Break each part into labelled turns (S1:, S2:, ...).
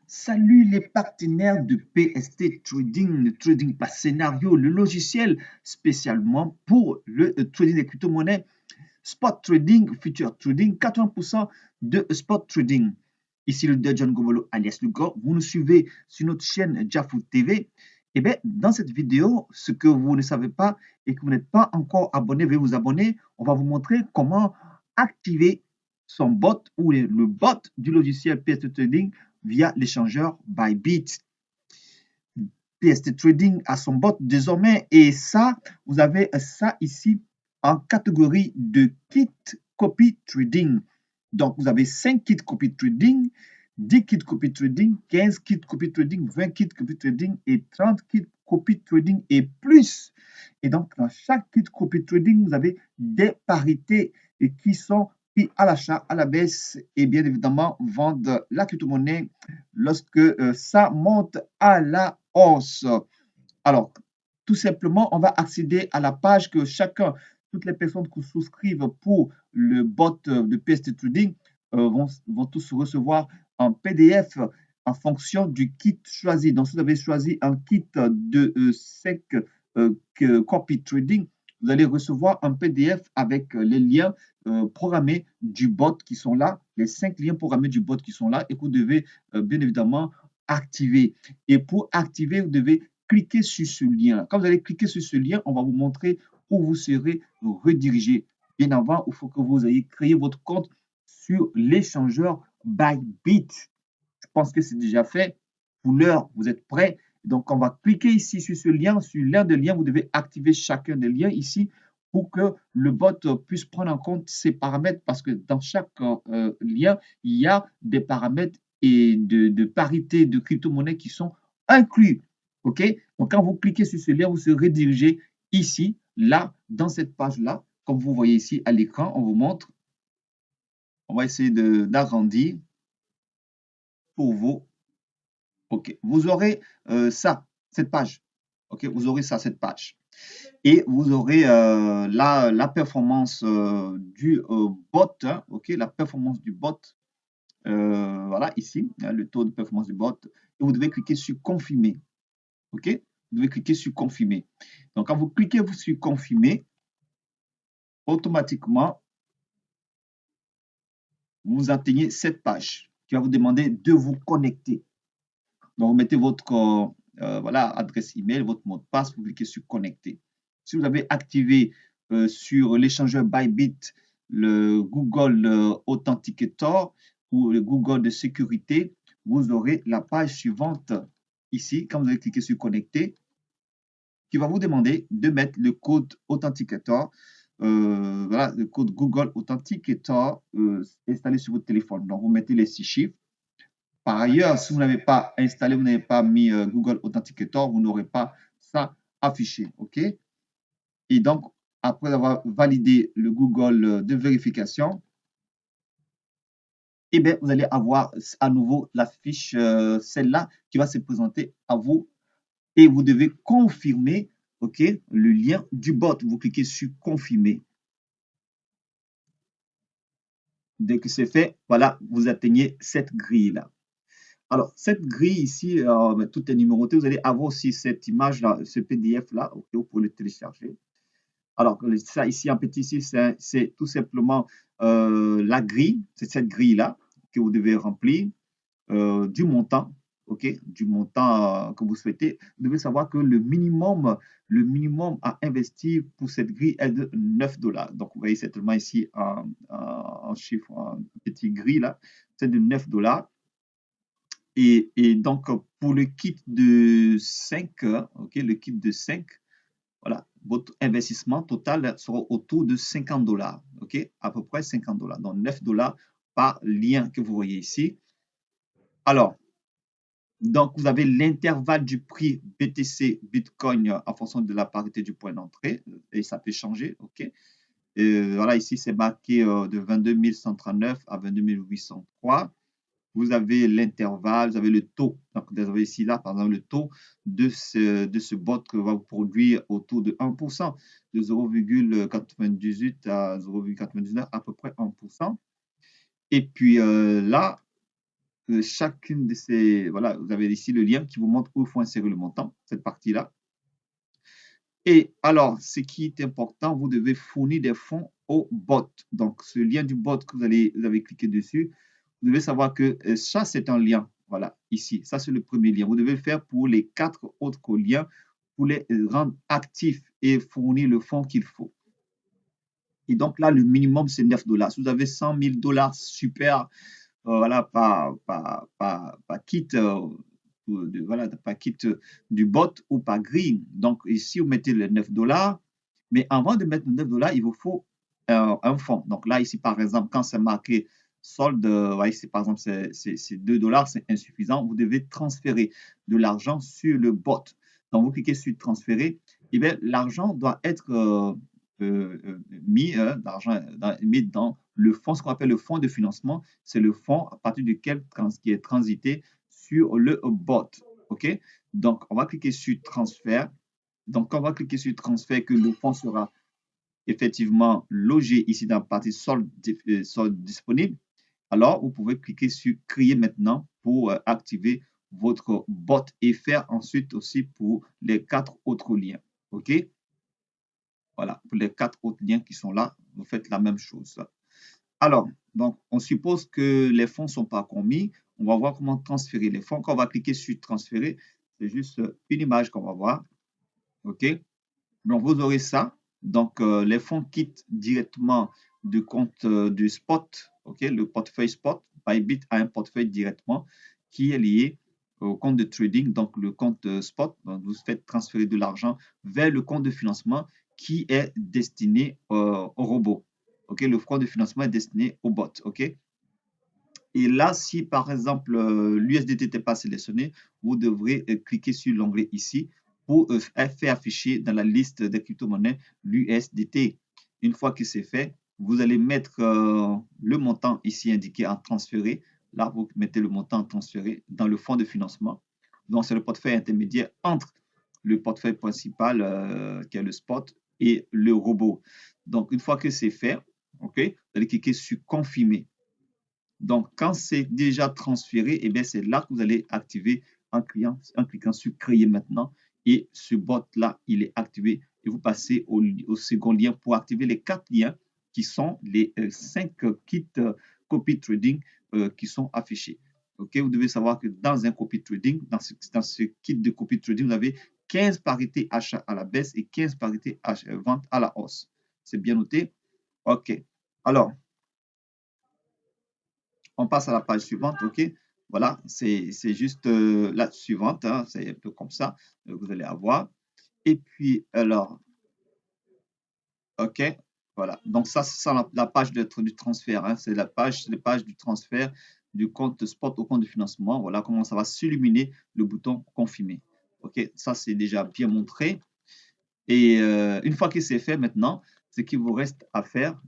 S1: Salut les partenaires de PST Trading, le trading par scénario, le logiciel spécialement pour le trading des crypto-monnaies, spot trading, future trading, 80% de spot trading. Ici le John Gobolo alias le Grand, vous nous suivez sur notre chaîne Jafou TV. Et bien, dans cette vidéo, ce que vous ne savez pas et que vous n'êtes pas encore abonné, veuillez vous abonner. On va vous montrer comment activer son bot ou le bot du logiciel PST Trading via l'échangeur Bybit. PST Trading a son bot désormais et ça, vous avez ça ici en catégorie de kit copy trading. Donc, vous avez 5 kits copy trading, 10 kits copy trading, 15 kits copy trading, 20 kits copy trading et 30 kits copy trading et plus. Et donc, dans chaque kit copy trading, vous avez des parités qui sont pris à l'achat, à la baisse et bien évidemment vendre la crypto-monnaie lorsque ça monte à la hausse. Alors, tout simplement, on va accéder à la page que chacun, toutes les personnes qui souscrivent pour le bot de PST Trading vont tous recevoir un PDF en fonction du kit choisi. Donc, si vous avez choisi un kit de 5 copy trading, vous allez recevoir un PDF avec les liens programmés du bot qui sont là, les 5 liens programmés du bot qui sont là et que vous devez bien évidemment activer. Et pour activer, vous devez cliquez sur ce lien. Quand vous allez cliquer sur ce lien, on va vous montrer où vous serez redirigé. Bien avant, il faut que vous ayez créé votre compte sur l'échangeur Bybit. Je pense que c'est déjà fait. Pour l'heure, vous êtes prêts. Donc, on va cliquer ici sur ce lien. Sur l'un des liens, vous devez activer chacun des liens ici pour que le bot puisse prendre en compte ces paramètres parce que dans chaque lien, il y a des paramètres et de parité de crypto-monnaie qui sont inclus. OK? Donc, quand vous cliquez sur ce lien, vous serez dirigé ici, là, dans cette page-là. Comme vous voyez ici à l'écran, on vous montre. On va essayer d'agrandir pour vous. OK. Vous aurez ça, cette page. OK. Vous aurez ça, cette page. Et vous aurez la performance du bot. Hein, OK. La performance du bot. Voilà, ici, hein, le taux de performance du bot. Et vous devez cliquer sur confirmer. OK. Vous devez cliquer sur confirmer. Donc, quand vous cliquez sur confirmer, automatiquement, vous atteignez cette page qui va vous demander de vous connecter. Donc, vous mettez votre voilà, adresse email, votre mot de passe, vous cliquez sur connecter. Si vous avez activé sur l'échangeur Bybit le Google Authenticator ou le Google de sécurité, vous aurez la page suivante ici, quand vous allez cliquer sur connecter, qui va vous demander de mettre le code Authenticator, voilà, le code Google Authenticator installé sur votre téléphone. Donc, vous mettez les 6 chiffres. Par ailleurs, si vous n'avez pas installé, vous n'avez pas mis Google Authenticator, vous n'aurez pas ça affiché. OK? Et donc, après avoir validé le Google de vérification, eh bien, vous allez avoir à nouveau la fiche, celle-là, qui va se présenter à vous. Et vous devez confirmer, OK, le lien du bot. Vous cliquez sur confirmer. Dès que c'est fait, voilà, vous atteignez cette grille-là. Alors, cette grille ici, tout est numéroté. Vous allez avoir aussi cette image-là, ce PDF-là, OK, vous pouvez le télécharger. Alors, ça ici en petit, ici, c'est tout simplement la grille, c'est cette grille-là que vous devez remplir, du montant, OK, du montant que vous souhaitez. Vous devez savoir que le minimum à investir pour cette grille est de 9 $. Donc, vous voyez certainement ici en chiffre, en petit grille là, c'est de 9 $. Et donc, pour le kit de 5, OK, le kit de 5, voilà, votre investissement total sera autour de 50 $, OK, à peu près 50 $. Donc, 9 $ par lien que vous voyez ici. Alors, donc, vous avez l'intervalle du prix BTC Bitcoin en fonction de la parité du point d'entrée et ça peut changer, OK. Voilà, ici, c'est marqué de 22 139 à 22 803. Vous avez l'intervalle, vous avez le taux. Donc, vous avez ici, là, par exemple, le taux de ce bot que va vous produire autour de 1%, de 0,98 à 0,99, à peu près 1%. Et puis là, chacune de ces, voilà, vous avez ici le lien qui vous montre où il faut insérer le montant, cette partie-là. Et alors, ce qui est important, vous devez fournir des fonds au bot. Donc, ce lien du bot que vous avez cliqué dessus, vous devez savoir que ça, c'est un lien. Voilà, ici, ça, c'est le premier lien. Vous devez le faire pour les 4 autres liens pour les rendre actifs et fournir le fonds qu'il faut. Et donc là, le minimum, c'est 9 dollars. Si vous avez 100 000 dollars, super, voilà, pas kit, voilà, pas kit du bot ou pas green. Donc ici, vous mettez les 9 dollars. Mais avant de mettre les 9 dollars, il vous faut un fonds. Donc là, ici, par exemple, quand c'est marqué solde, ouais, ici, par exemple, c'est 2 dollars, c'est insuffisant. Vous devez transférer de l'argent sur le bot. Donc, vous cliquez sur transférer. Et bien, l'argent doit être mis dans le fonds, ce qu'on appelle le fonds de financement. C'est le fonds à partir duquel qui est transité sur le bot. OK? Donc, on va cliquer sur transfert. Donc, quand on va cliquer sur transfert, que le fonds sera effectivement logé ici dans la partie solde disponible, alors vous pouvez cliquer sur créer maintenant pour activer votre bot et faire ensuite aussi pour les 4 autres liens. OK? Voilà, pour les 4 autres liens qui sont là, vous faites la même chose. Alors, donc, on suppose que les fonds ne sont pas commis. On va voir comment transférer les fonds. Quand on va cliquer sur transférer, c'est juste une image qu'on va voir. OK? Donc, vous aurez ça. Donc, les fonds quittent directement du compte du spot. OK? Le portefeuille spot. Bybit a un portefeuille directement qui est lié au compte de trading, donc le compte spot. Donc, vous faites transférer de l'argent vers le compte de financement qui est destiné au robot. OK? Le compte de financement est destiné au bot. OK? Et là, si par exemple l'USDT n'était pas sélectionné, vous devrez cliquer sur l'onglet ici pour faire afficher dans la liste des crypto-monnaies l'USDT. Une fois que c'est fait, vous allez mettre le montant ici indiqué en transféré. Là, vous mettez le montant en transféré dans le fonds de financement. Donc, c'est le portefeuille intermédiaire entre le portefeuille principal qui est le spot et le robot. Donc, une fois que c'est fait, ok, vous allez cliquer sur confirmer. Donc, quand c'est déjà transféré, eh bien, c'est là que vous allez activer en cliquant sur créer maintenant. Et ce bot-là, il est activé. Et vous passez au second lien pour activer les 4 liens qui sont les 5 kits copy trading qui sont affichés. Ok, vous devez savoir que dans un copy trading, dans ce kit de copy trading, vous avez 15 parités achat à la baisse et 15 parités vente à la hausse. C'est bien noté? Ok. Alors, on passe à la page suivante, ok? Voilà, c'est juste la suivante, hein, c'est un peu comme ça, vous allez avoir. Et puis, alors, ok, voilà. Donc ça, c'est la page du transfert, hein, c'est la page du transfert du compte spot au compte de financement. Voilà comment ça va s'illuminer le bouton confirmer. Ok, ça c'est déjà bien montré. Et une fois que c'est fait maintenant, ce qu'il vous reste à faire,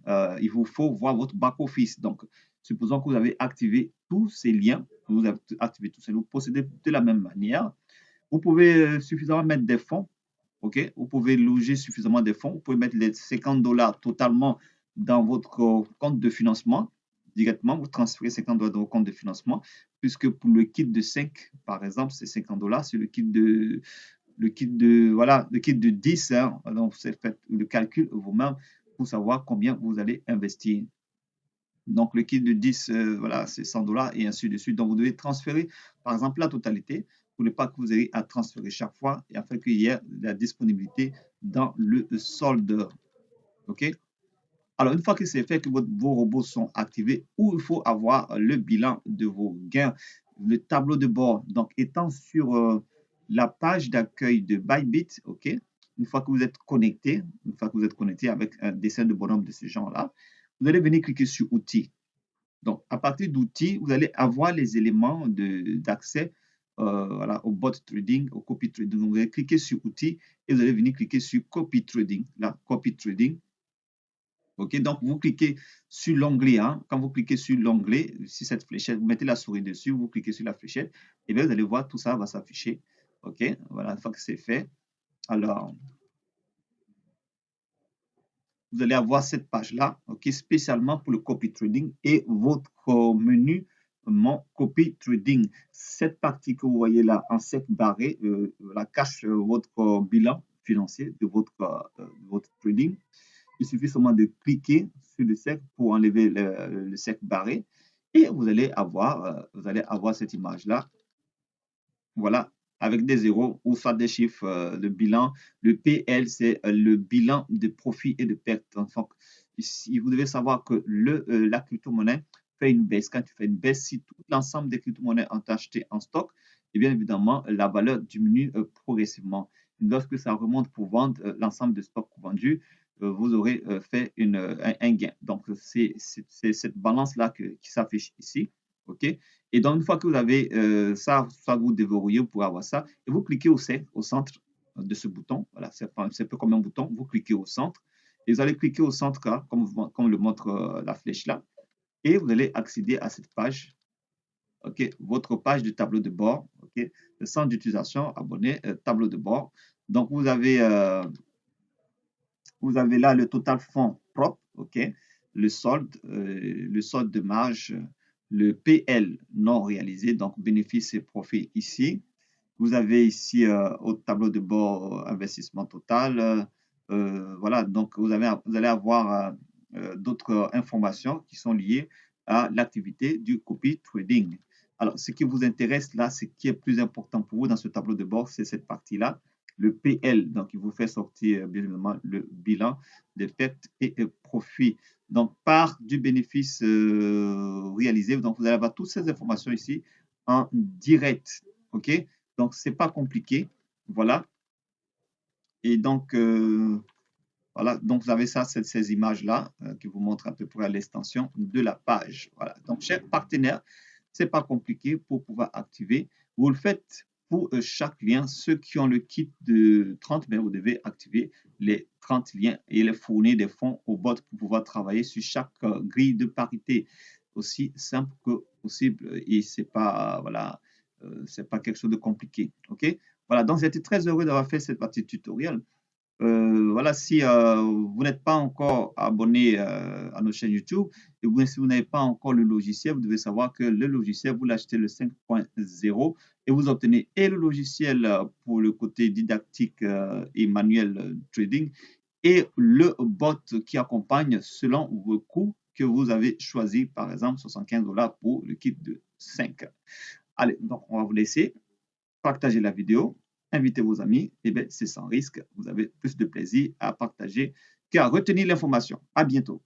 S1: il vous faut voir votre back-office. Donc, supposons que vous avez activé tous ces liens, vous avez activé tous ces liens, vous procédez de la même manière. Vous pouvez suffisamment mettre des fonds, ok? Vous pouvez loger suffisamment de fonds. Vous pouvez mettre les 50 dollars totalement dans votre compte de financement. Directement, vous transférez 50 dollars dans votre compte de financement, puisque pour le kit de 5, par exemple, c'est 50 dollars. C'est voilà, le kit de 10, hein, donc vous faites le calcul vous-même pour savoir combien vous allez investir. Donc le kit de 10, voilà, c'est 100 dollars et ainsi de suite. Donc vous devez transférer, par exemple, la totalité pour ne pas que vous ayez à transférer chaque fois et afin qu'il y ait la disponibilité dans le solde. OK? Alors, une fois que c'est fait, que vos robots sont activés, où il faut avoir le bilan de vos gains, le tableau de bord. Donc, étant sur la page d'accueil de Bybit, OK, une fois que vous êtes connecté, avec un dessin de bonhomme de ce genre-là, vous allez venir cliquer sur outils. Donc, à partir d'outils, vous allez avoir les éléments d'accès voilà, au bot trading, au copy trading. Donc, vous allez cliquer sur outils et vous allez venir cliquer sur copy trading. Là, copy trading. OK, donc vous cliquez sur l'onglet, hein. Quand vous cliquez sur l'onglet, sur cette fléchette, vous mettez la souris dessus, vous cliquez sur la fléchette, et bien vous allez voir tout ça va s'afficher. OK, voilà, une fois que c'est fait, alors vous allez avoir cette page-là, OK, spécialement pour le copy trading et votre menu mon copy trading. Cette partie que vous voyez là en sec barré la cache votre bilan financier de votre trading. Il suffit seulement de cliquer sur le cercle pour enlever le cercle barré et vous allez avoir cette image-là. Voilà, avec des zéros ou soit des chiffres de bilan. Le PL, c'est le bilan de profit et de perte. Donc, ici, vous devez savoir que la crypto-monnaie fait une baisse. Quand tu fais une baisse, si tout l'ensemble des crypto-monnaies ont acheté en stock, et bien évidemment, la valeur diminue progressivement. Lorsque ça remonte pour vendre l'ensemble des stocks vendus, vous aurez fait un gain. Donc, c'est cette balance-là qui s'affiche ici. OK? Et donc, une fois que vous avez ça, vous déverrouillez, vous pourrez avoir ça. Et vous cliquez au centre de ce bouton. Voilà, c'est un peu comme un bouton. Vous cliquez au centre. Et vous allez cliquer au centre, là, comme le montre la flèche là. Et vous allez accéder à cette page. OK, votre page de tableau de bord. OK, le centre d'utilisation, abonné, tableau de bord. Donc, vous avez là le total fonds propre. OK, le solde de marge, le PL non réalisé, donc bénéfice et profit ici. Vous avez ici au tableau de bord investissement total. Voilà, donc vous allez avoir d'autres informations qui sont liées à l'activité du copy trading. Alors, ce qui vous intéresse là, ce qui est plus important pour vous dans ce tableau de bord, c'est cette partie-là, le PL. Donc, il vous fait sortir bien évidemment le bilan des pertes et profits. Donc, part du bénéfice réalisé. Donc, vous allez avoir toutes ces informations ici en direct. OK? Donc, ce n'est pas compliqué. Voilà. Et donc, voilà. Donc, vous avez ça, ces images-là qui vous montrent à peu près l'extension de la page. Voilà. Donc, chers partenaires, ce n'est pas compliqué pour pouvoir activer. Vous le faites pour chaque lien. Ceux qui ont le kit de 30, mais vous devez activer les 30 liens et les fournir des fonds au bot pour pouvoir travailler sur chaque grille de parité aussi simple que possible. Et ce n'est pas, voilà, c'est pas quelque chose de compliqué. OK? Voilà, donc j'étais très heureux d'avoir fait cette partie tutoriel. Voilà, si vous n'êtes pas encore abonné à nos chaînes YouTube, et bien si vous n'avez pas encore le logiciel, vous devez savoir que le logiciel, vous l'achetez le 5.0 et vous obtenez et le logiciel pour le côté didactique et manuel trading et le bot qui accompagne selon vos coûts que vous avez choisi, par exemple 75 $ pour le kit de 5. Allez, donc on va vous laisser partager la vidéo, invitez vos amis, et bien c'est sans risque, vous avez plus de plaisir à partager qu'à retenir l'information. À bientôt.